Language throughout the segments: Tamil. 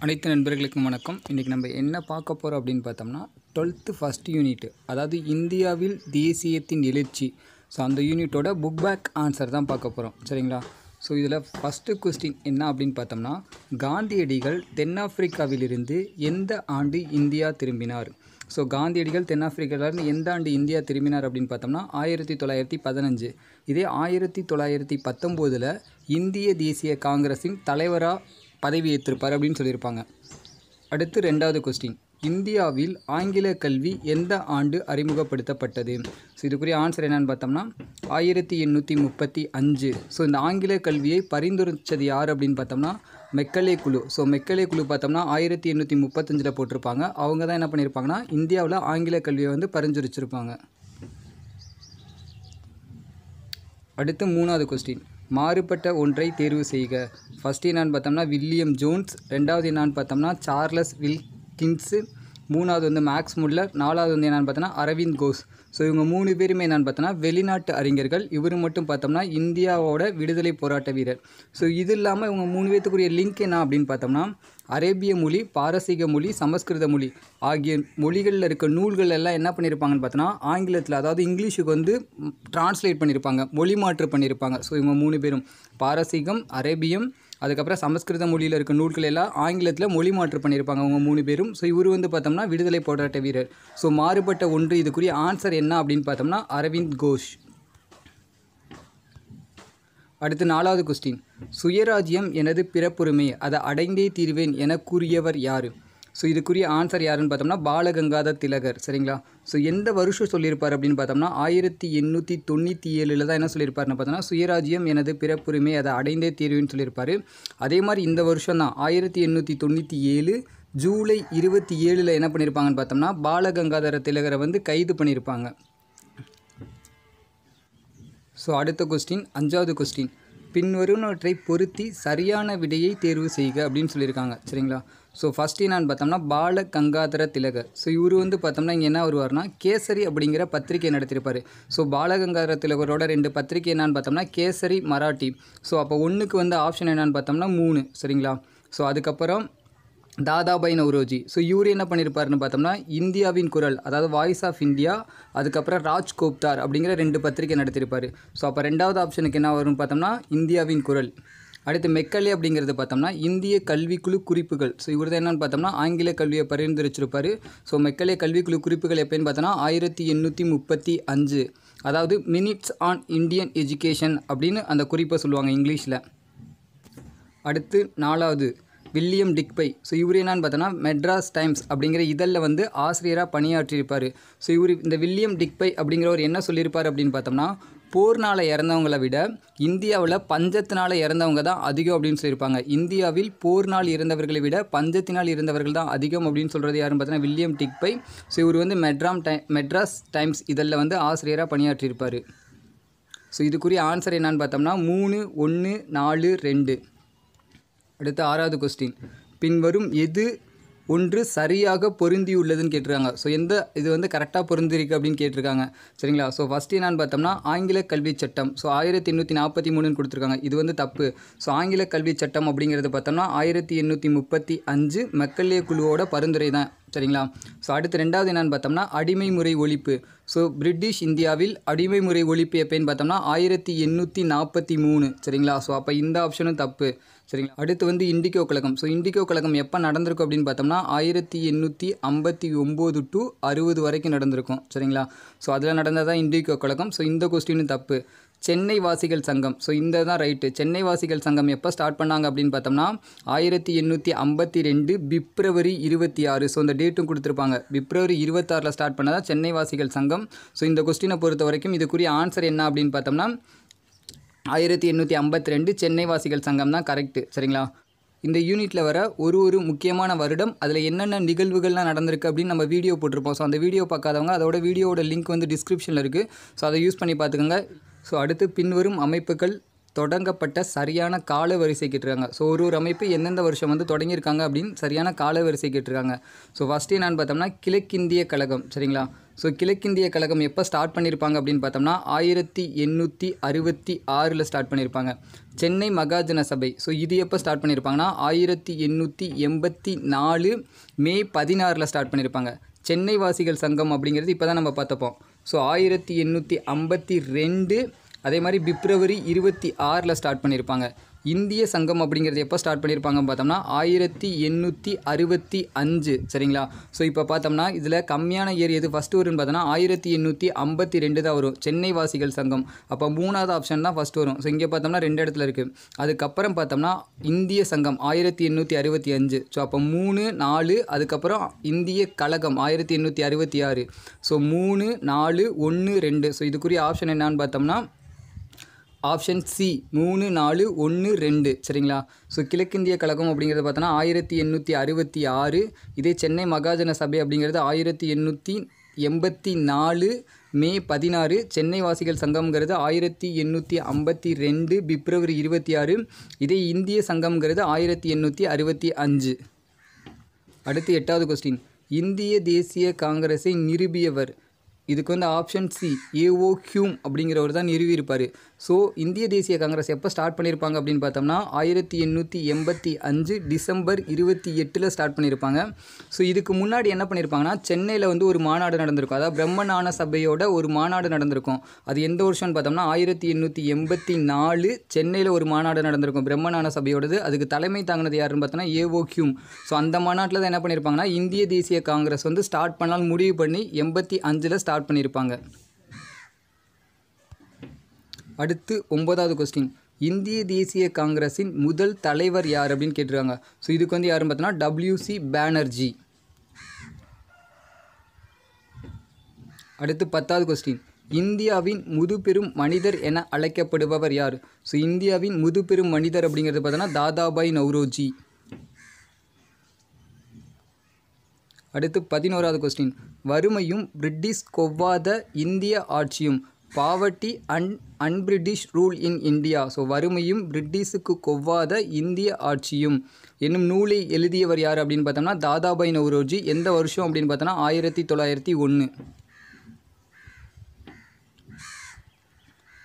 அனைத்து நண்பர்களுக்கும் வணக்கம். இன்றைக்கி நம்ம என்ன பார்க்க போகிறோம் அப்படின்னு பார்த்தோம்னா 12th ஃபஸ்ட் யூனிட், அதாவது இந்தியாவில் தேசியத்தின் எழுச்சி. ஸோ அந்த யூனிட்டோட புக் பேக் ஆன்சர் தான் பார்க்க போகிறோம், சரிங்களா? ஸோ இதில் ஃபஸ்ட்டு கொஸ்டின் என்ன அப்படின்னு பார்த்தோம்னா, காந்தியடிகள் தென்னாப்பிரிக்காவிலிருந்து எந்த ஆண்டு இந்தியா திரும்பினார்? ஸோ காந்தியடிகள் தென்னாப்பிரிக்காவிலிருந்து எந்த ஆண்டு இந்தியா திரும்பினார் அப்படின்னு பார்த்தோம்னா 1915. இதே 1919 இந்திய தேசிய காங்கிரஸின் தலைவராக பதவியேற்றிருப்பார் அப்படின்னு சொல்லியிருப்பாங்க. அடுத்து ரெண்டாவது கொஸ்டின், இந்தியாவில் ஆங்கில கல்வி எந்த ஆண்டு அறிமுகப்படுத்தப்பட்டது? ஸோ இதுக்குரிய ஆன்சர் என்னன்னு பார்த்தோம்னா 1835. ஸோ இந்த ஆங்கில கல்வியை பரிந்துரைச்சது யார் அப்படின்னு பார்த்தோம்னா மெக்கலே குழு. ஸோ மெக்கலே குழு பார்த்தோம்னா 1835 போட்டிருப்பாங்க. அவங்க தான் என்ன பண்ணியிருப்பாங்கன்னா இந்தியாவில் ஆங்கில கல்வியை பரிந்துரைச்சிருப்பாங்க. அடுத்து மூணாவது கொஸ்டின், மாறுபட்ட ஒன்றை தேர்வு செய்க. ஃபஸ்ட் என்னான்னு பார்த்தோம்னா வில்லியம் ஜோன்ஸ், ரெண்டாவது என்னான்னு பார்த்தோம்னா சார்லஸ் வில்கின்ஸு, மூணாவது மேக்ஸ் முல்லர், நாலாவது என்னான்னு பார்த்தோம்னா அரவிந்த் கோஷ். ஸோ இவங்க மூணு பேருமே என்னென்னு பார்த்தோம்னா வெளிநாட்டு அறிஞர்கள். இவர் மட்டும் பார்த்தோம்னா இந்தியாவோட விடுதலை போராட்ட வீரர். ஸோ இது இல்லாமல் இவங்க மூணு பேர்த்துக்குரிய லிங்க் என்ன அப்படின்னு பார்த்தோம்னா அரேபிய மொழி, பாரசீக மொழி, சமஸ்கிருத மொழி ஆகிய மொழிகளில் இருக்க நூல்கள் எல்லாம் என்ன பண்ணியிருப்பாங்கன்னு பார்த்தோன்னா ஆங்கிலத்தில், அதாவது இங்கிலீஷுக்கு டிரான்ஸ்லேட் பண்ணியிருப்பாங்க, மொழி மாற்று பண்ணியிருப்பாங்க. ஸோ இவங்க மூணு பேரும் பாரசீகம், அரேபியம், அதுக்கப்புறம் சமஸ்கிருத மொழியில் இருக்க நூல்கள் எல்லாம் ஆங்கிலத்தில் மொழி மாற்று பண்ணியிருப்பாங்க அவங்க மூணு பேரும். ஸோ இவர் பார்த்தோம்னா விடுதலை போராட்ட வீரர். ஸோ மாறுபட்ட ஒன்று, இதுக்குரிய ஆன்சர் என்ன அப்படின்னு பார்த்தோம்னா அரவிந்த் கோஷ். அடுத்து நாலாவது கொஸ்டின், சுயராஜ்யம் எனது பிறப்புரிமை, அதை அடைந்தே தீர்வேன் என கூறியவர் யார்? ஸோ இதுக்குரிய ஆன்சர் யாருன்னு பார்த்தோம்னா பாலகங்காதர் திலகர், சரிங்களா? ஸோ எந்த வருஷம் சொல்லியிருப்பார் அப்படின்னு பார்த்தோம்னா 1897 தான் என்ன சொல்லியிருப்பாருன்னு பார்த்தோம்னா சுயராஜ்யம் எனது பிறப்புரிமை, அதை அடைந்தே தீர்வேன்னு சொல்லியிருப்பார். அதே மாதிரி இந்த வருஷம் தான் 1897 ஜூலை 27 என்ன பண்ணியிருப்பாங்கன்னு பார்த்தோம்னா பாலகங்காதர திலகரை கைது பண்ணியிருப்பாங்க. ஸோ அடுத்த கொஸ்டின், அஞ்சாவது கொஸ்டின், பின்வருவனவற்றை பொருத்தி சரியான விடையை தேர்வு செய்க அப்படின்னு சொல்லியிருக்காங்க, சரிங்களா? ஸோ ஃபஸ்ட் என்னான்னு பார்த்தோம்னா பாலகங்காதர திலகர். ஸோ இவர் பார்த்தோம்னா இங்கே என்ன வருவார்னா கேசரி அப்படிங்கிற பத்திரிகை நடத்தியிருப்பார். ஸோ பாலகங்காதர திலகரோட 2 பத்திரிகை என்னான்னு பார்த்தோம்னா கேசரி, மராட்டி. ஸோ அப்போ ஒன்றுக்கு ஆப்ஷன் என்னான்னு பார்த்தோம்னா 3, சரிங்களா? ஸோ அதுக்கப்புறம் தாதாபாய் நவ்ரோஜி. ஸோ இவர் என்ன பண்ணியிருப்பாருன்னு பார்த்தோம்னா இந்தியாவின் குரல், அதாவது வாய்ஸ் ஆஃப் இந்தியா, அதுக்கப்புறம் ராஜ் கோப்தார் அப்படிங்கிற 2 பத்திரிகை நடத்தியிருப்பார். ஸோ அப்போ ரெண்டாவது ஆப்ஷனுக்கு என்ன வரும்னு பார்த்தோம்னா இந்தியாவின் குரல். அடுத்து மெக்கலே அப்படிங்கிறது பார்த்தோம்னா இந்திய கல்விக்குழு குறிப்புகள். ஸோ இவர் தான் என்னென்னு பார்த்தோம்னா ஆங்கில கல்வியை பரிந்துரைச்சிருப்பார். ஸோ மெக்கலே கல்விக்குழு குறிப்புகள் எப்போன்னு பார்த்தோம்னா 1835, அதாவது மினிட்ஸ் ஆன் இந்தியன் எஜுகேஷன் அப்படின்னு அந்த குறிப்பை சொல்லுவாங்க இங்கிலீஷில். அடுத்து நாலாவது வில்லியம் டிக்பை. ஸோ இவர் என்னன்னு பார்த்தோன்னா மெட்ராஸ் டைம்ஸ் அப்படிங்கிற இதழில் ஆசிரியராக பணியாற்றியிருப்பார். ஸோ இவர் இந்த வில்லியம் டிக்பை அப்படிங்கிறவர் என்ன சொல்லியிருப்பார் அப்படின்னு பார்த்தோம்னா போர்னால் இறந்தவங்களை விட இந்தியாவில் பஞ்சத்தினால் இறந்தவங்க தான் அதிகம் அப்படின்னு சொல்லியிருப்பாங்க. இந்தியாவில் போர்னால் இறந்தவர்களை விட பஞ்சத்தினால் இறந்தவர்கள் தான் அதிகம் அப்படின்னு சொல்கிறது யாருன்னு பார்த்தோன்னா வில்லியம் டிக்பை. ஸோ இவர் மெட்ராஸ் டைம்ஸ் இதழில் ஆசிரியராக பணியாற்றியிருப்பார். ஸோ இதுக்குரிய ஆன்சர் என்னன்னு பார்த்தோம்னா 3, 1, 4, 2. அடுத்து ஆறாவது கொஸ்டின், பின்வரும் எது ஒன்று சரியாக பொருந்தியுள்ளதுன்னு கேட்டிருக்காங்க. ஸோ எந்த இது கரெக்டாக பொருந்திருக்கு அப்படின்னு கேட்டிருக்காங்க, சரிங்களா? ஸோ ஃபஸ்ட் என்னான்னு பார்த்தோம்னா ஆங்கில கல்வி சட்டம். ஸோ 1843 கொடுத்துருக்காங்க, இது தப்பு. ஸோ ஆங்கில கல்வி சட்டம் அப்படிங்கிறது பார்த்தோம்னா 1835 மெக்கலே குழுவோட பரிந்துரை தான், சரிங்களா? ஸோ அடுத்து ரெண்டாவது என்னன்னு பார்த்தோம்னா அடிமை முறை ஒழிப்பு. ஸோ பிரிட்டிஷ் இந்தியாவில் அடிமை முறை ஒழிப்பு எப்போன்னு பார்த்தோம்னா 1843, சரிங்களா? ஸோ அப்போ இந்த ஆப்ஷனும் தப்பு, சரிங்களா? அடுத்து இண்டிகோ கழகம். ஸோ இண்டிகோ கழகம் எப்போ நடந்திருக்கும் அப்படின்னு பார்த்தோம்னா 1859 to 60 வரைக்கும் நடந்திருக்கும், சரிங்களா? ஸோ அதில் நடந்ததான் இண்டிகோ கழகம். ஸோ இந்த கொஸ்டினும் தப்பு. சென்னை வாசிகள் சங்கம், ஸோ இந்த தான் ரைட்டு. சென்னை வாசிகள் சங்கம் எப்போ ஸ்டார்ட் பண்ணாங்க அப்படின்னு பார்த்தோம்னா 1852 பிப்ரவரி 26. ஸோ இந்த டேட்டும் கொடுத்துருப்பாங்க, பிப்ரவரி 26 ஸ்டார்ட் பண்ணதான் சென்னை வாசிகள் சங்கம். ஸோ இந்த கொஸ்டினை பொறுத்த வரைக்கும் இதுக்குரிய ஆன்சர் என்ன அப்படின்னு பார்த்தோம்னா 1852 சென்னை வாசிகள் சங்கம் தான் கரெக்டு, சரிங்களா? இந்த யூனிட்டில் வர ஒரு முக்கியமான வருடம், அதில் என்னென்ன நிகழ்வுகள்லாம் நடந்திருக்கு அப்படின்னு நம்ம வீடியோ போட்டிருப்போம். ஸோ அந்த வீடியோ பார்க்காதவங்க அதோட வீடியோவோட லிங்க் டிஸ்கிரிப்ஷனில் இருக்குது. ஸோ அதை யூஸ் பண்ணி பார்த்துக்கோங்க. ஸோ அடுத்து பின்வரும் அமைப்புகள் தொடங்கப்பட்ட சரியான கால வரிசை கேட்டிருக்காங்க. ஸோ ஒரு அமைப்பு எந்தெந்த வருஷம் தொடங்கியிருக்காங்க அப்படின்னு சரியான கால வரிசை கேட்டிருக்காங்க. ஸோ ஃபஸ்ட்டு என்னன்னு பார்த்தோம்னா கிழக்கிந்திய கழகம், சரிங்களா? ஸோ கிழக்கிந்திய கழகம் எப்போ ஸ்டார்ட் பண்ணியிருப்பாங்க அப்படின்னு பார்த்தோம்னா 1866 ஸ்டார்ட் பண்ணியிருப்பாங்க. சென்னை மகாஜன சபை, ஸோ இது எப்போ ஸ்டார்ட் பண்ணியிருப்பாங்கன்னா 1884 மே 16 ஸ்டார்ட் பண்ணியிருப்பாங்க. சென்னை வாசிகள் சங்கம் அப்படிங்கிறது இப்போ தான் நம்ம பார்த்தப்போம். ஸோ 1852 அதே மாதிரி பிப்ரவரி 26 ஸ்டார்ட் பண்ணியிருப்பாங்க. இந்திய சங்கம் அப்படிங்கிறது எப்போ ஸ்டார்ட் பண்ணியிருப்பாங்கன்னு பார்த்தோம்னா 1865 சரிங்களா. ஸோ இப்போ பார்த்தோம்னா இதில் கம்மியான இயர் எது ஃபஸ்ட்டு வரும்னு பார்த்தோம்னா 1852 தான் வரும், சென்னை வாசிகள் சங்கம். அப்போ 3வது ஆப்ஷன் தான் ஃபஸ்ட்டு வரும். ஸோ இங்கே பார்த்தோம்னா 2 இடத்துல இருக்குது. அதுக்கப்புறம் பார்த்தோம்னா இந்திய சங்கம் 1865. ஸோ அப்போ 3, 4 அதுக்கப்புறம் இந்திய கழகம் 1866. ஸோ 3, 4, 1, 2. ஸோ இதுக்குரிய ஆப்ஷன் என்னான்னு பார்த்தோம்னா ஆப்ஷன் சி 3, 4, 1, 2 சரிங்களா. ஸோ கிழக்கிந்திய கழகம் அப்படிங்கிறது பார்த்தோன்னா 1866. இதே சென்னை மகாஜன சபை அப்படிங்கிறது 1884 மே 16. சென்னை வாசிகள் சங்கம்ங்கிறது 1852 பிப்ரவரி 26. இதே இந்திய சங்கம்ங்கிறது 1865. அடுத்து 8வது கொஸ்டின், இந்திய தேசிய காங்கிரஸை நிறுவியவர். இதுக்கு வந்து ஆப்ஷன் சி ஏஓ ஹியூம் அப்படிங்கிறவர் தான் நிறுவியிருப்பார். ஸோ இந்திய தேசிய காங்கிரஸ் எப்போ ஸ்டார்ட் பண்ணியிருப்பாங்க அப்படின்னு பார்த்தோம்னா 1885 டிசம்பர் 28 ஸ்டார்ட் பண்ணியிருப்பாங்க. ஸோ இதுக்கு முன்னாடி என்ன பண்ணியிருப்பாங்கன்னா சென்னையில் வந்து ஒரு மாநாடு நடந்திருக்கும், அதாவது பிரம்மஞான சபையோட ஒரு மாநாடு நடந்திருக்கும். அது எந்த வருஷம்னு பார்த்தோம்னா 1884 சென்னையில் ஒரு மாநாடு நடந்திருக்கும் பிரம்மஞான சபையோடது. அதுக்கு தலைமை தாங்கினது யாருன்னு பார்த்தோம்னா ஏஓ ஹியூம். ஸோ அந்த மாநாட்டில் தான் என்ன பண்ணியிருப்பாங்கன்னா இந்திய தேசிய காங்கிரஸ் வந்து ஸ்டார்ட் பண்ணால் முடிவு பண்ணி 85 ஸ்டார்ட் பண்ணியிருப்பாங்க. அடுத்து 9வது கொஸ்டின், இந்திய தேசிய காங்கிரஸின் முதல் தலைவர் யார் அப்படின்னு கேட்டிருக்காங்க. ஸோ இதுக்கு வந்து யாருன்னு பார்த்தோன்னா WC பானர்ஜி. அடுத்து 10வது கொஸ்டின், இந்தியாவின் முதுபெரும் மனிதர் என அழைக்கப்படுபவர் யார். ஸோ இந்தியாவின் முதுபெரும் மனிதர் அப்படிங்கிறது பார்த்தோன்னா தாதாபாய் நவ்ரோஜி. அடுத்து 11வது கொஸ்டின், வறுமையும் பிரிட்டிஷ் கொவ்வாத இந்திய ஆட்சியும் poverty and unBritish rule in India. So வறுமையும் பிரிட்டிஷுக்கு கொவ்வாத இந்திய ஆட்சியும் என்னும் நூலை எழுதியவர் யார் அப்படின்னு பார்த்தோம்னா தாதாபாய் நவ்ரோஜி. எந்த வருஷம் அப்படின்னு பார்த்தோன்னா 1901.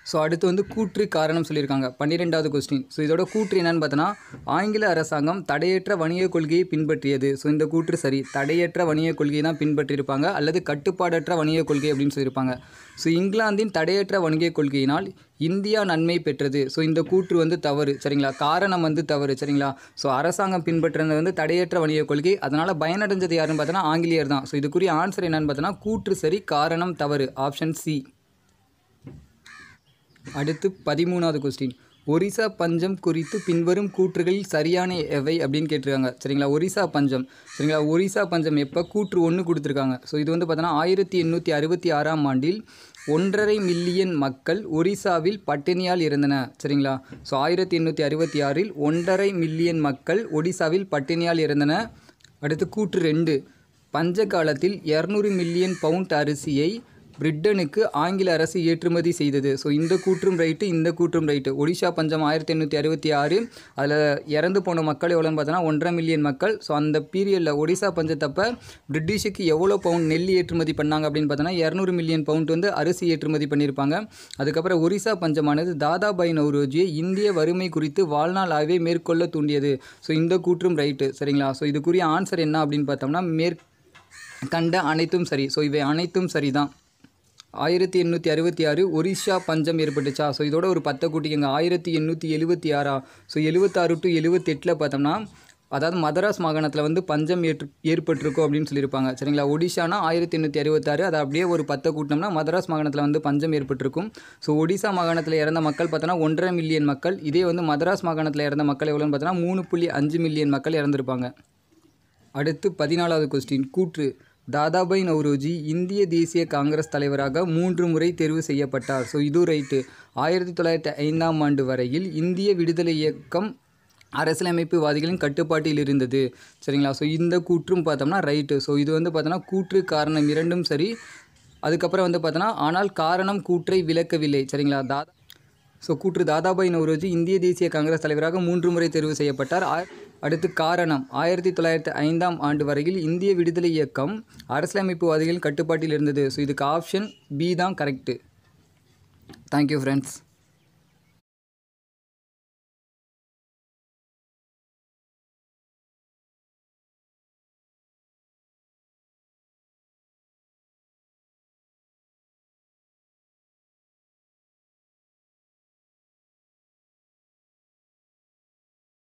ஸோ அடுத்து வந்து கூற்று காரணம் சொல்லியிருக்காங்க 12வது கொஸ்டின். ஸோ இதோட கூற்று என்னன்னு பார்த்தோன்னா ஆங்கில அரசாங்கம் தடையற்ற வணிக கொள்கையை பின்பற்றியது. ஸோ இந்த கூற்று சரி, தடையற்ற வணிக கொள்கையை தான் பின்பற்றியிருப்பாங்க அல்லது கட்டுப்பாடற்ற வணிக கொள்கை அப்படின்னு சொல்லியிருப்பாங்க. ஸோ இங்கிலாந்தின் தடையற்ற வணிக கொள்கையினால் இந்தியா நன்மை பெற்றது. ஸோ இந்த கூற்று வந்து தவறு சரிங்களா, காரணம் வந்து தவறு சரிங்களா. ஸோ அரசாங்கம் பின்பற்றினது வந்து தடையற்ற வணிக கொள்கை, அதனால் பயனடைஞ்சது யாருன்னு பார்த்தோன்னா ஆங்கிலேயர் தான். ஸோ இதுக்குரிய ஆன்சர் என்னன்னு பார்த்தோன்னா கூற்று சரி, காரணம் தவறு, ஆப்ஷன் சி. அடுத்து 13வது கொஸ்டின், ஒரிசா பஞ்சம் குறித்து பின்வரும் கூற்றுகளில் சரியான எவை அப்படின்னு கேட்டிருக்காங்க சரிங்களா. ஒரிசா பஞ்சம் சரிங்களா, ஒரிசா பஞ்சம் எப்போ கூற்று 1 கொடுத்துருக்காங்க. ஸோ இது வந்து பார்த்தோன்னா 1866 ஆண்டில் 1.5 மில்லியன் மக்கள் ஒரிசாவில் பட்டினியால் இறந்தன சரிங்களா. ஸோ 1866 1.5 மில்லியன் மக்கள் ஒடிசாவில் பட்டினியால் இறந்தன. அடுத்து கூற்று 2, பஞ்ச காலத்தில் 200 மில்லியன் பவுண்ட் அரிசியை பிரிட்டனுக்கு ஆங்கில அரசு ஏற்றுமதி செய்தது. ஸோ இந்த கூற்றும் ரைட்டு, இந்த கூற்றும் ரைட்டு. ஒடிஷா பஞ்சம் 1866, அதில் இறந்து போன மக்கள் எவ்வளோன்னு பார்த்தோன்னா 1.5 மில்லியன் மக்கள். ஸோ அந்த பீரியடில் ஒடிசா பஞ்சத்தப்போ பிரிட்டிஷுக்கு எவ்வளோ பவுண்ட் நெல் ஏற்றுமதி பண்ணாங்க அப்படின்னு பார்த்தோன்னா 200 மில்லியன் பவுண்ட் வந்து அரிசி ஏற்றுமதி பண்ணியிருப்பாங்க. அதுக்கப்புறம் ஒரிசா பஞ்சமானது தாதாபாய் நவ்ரோஜியை இந்திய வறுமை குறித்து வாழ்நாள் ஆய்வை மேற்கொள்ள தூண்டியது. ஸோ இந்த கூற்றும் ரைட்டு சரிங்களா. ஸோ இதுக்குரிய ஆன்சர் என்ன அப்படின்னு பார்த்தோம்னா மேற்கண்ட அனைத்தும் சரி. ஸோ இவை அனைத்தும் சரிதான். 1866 ஒரிஷா பஞ்சம் ஏற்பட்டுச்சா. ஸோ இதோட ஒரு 10 கூட்டிக்கங்க, 1876. ஸோ 76 to 78 பார்த்தோம்னா அதாவது மதராஸ் மாகாணத்தில் வந்து பஞ்சம் ஏற்பட்டிருக்கும் அப்படின்னு சொல்லியிருப்பாங்க சரிங்களா. ஒடிஷானா 1866, அதை அப்படியே ஒரு 10 கூட்டினோம்னா மதராஸ் மாகாணத்தில் வந்து பஞ்சம் ஏற்பட்டிருக்கும். ஸோ ஒடிசா மாகாணத்தில் இறந்த மக்கள் பார்த்தோன்னா 1.5 மில்லியன் மக்கள். இதே வந்து மதராஸ் மாகாணத்தில் இறந்த மக்கள் எவ்வளோன்னு பார்த்தோன்னா 3.5 மில்லியன் மக்கள் இறந்துருப்பாங்க. அடுத்து 14வது கொஸ்டின், கூற்று தாதாபாய் நவ்ரோஜி இந்திய தேசிய காங்கிரஸ் தலைவராக 3 முறை தேர்வு செய்யப்பட்டார். ஸோ இது ரைட்டு. 1905 ஆண்டு வரையில் இந்திய விடுதலை இயக்கம் அரசியலமைப்புவாதிகளின் கட்டுப்பாட்டில் இருந்தது சரிங்களா. ஸோ இந்த கூற்றும் பார்த்தோம்னா ரைட்டு. ஸோ இது வந்து பார்த்தோன்னா கூற்று காரணம் இரண்டும் சரி. அதுக்கப்புறம் வந்து பார்த்தோன்னா ஆனால் காரணம் கூற்றை விளக்கவில்லை சரிங்களா. ஸோ கூற்று தாதாபாய் நவ்ரோஜி இந்திய தேசிய காங்கிரஸ் தலைவராக 3 முறை தேர்வு செய்யப்பட்டார். அடுத்து காரணம் 1905ஆம் ஆண்டு வரையில் இந்திய விடுதலை இயக்கம் அரசியலமைப்புவாதிகளின் கட்டுப்பாட்டில் இருந்தது. ஸோ இதுக்கு ஆப்ஷன் பி தான் கரெக்டு. Thank you friends.